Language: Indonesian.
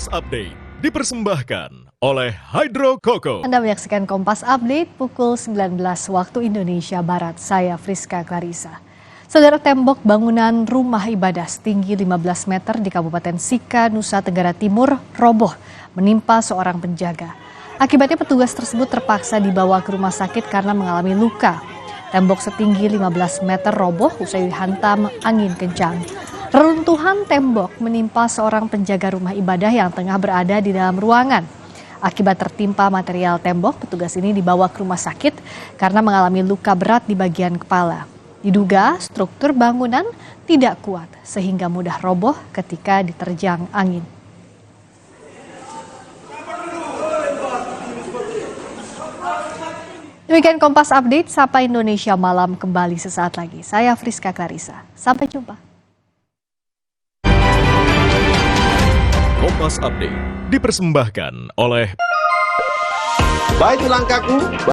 Kompas Update dipersembahkan oleh Hydro Coco. Anda menyaksikan Kompas Update pukul 19 waktu Indonesia Barat. Saya Friska Clarissa. Saudara, tembok bangunan rumah ibadah setinggi 15 meter di Kabupaten Sika, Nusa Tenggara Timur roboh menimpa seorang penjaga. Akibatnya petugas tersebut terpaksa dibawa ke rumah sakit karena mengalami luka. Tembok setinggi 15 meter roboh usai dihantam angin kencang. Reruntuhan tembok menimpa seorang penjaga rumah ibadah yang tengah berada di dalam ruangan. Akibat tertimpa material tembok, petugas ini dibawa ke rumah sakit karena mengalami luka berat di bagian kepala. Diduga struktur bangunan tidak kuat sehingga mudah roboh ketika diterjang angin. Demikian Kompas Update, Sapa Indonesia Malam kembali sesaat lagi. Saya Friska Clarissa. Sampai jumpa. Kompas Update dipersembahkan oleh Baik langkahku.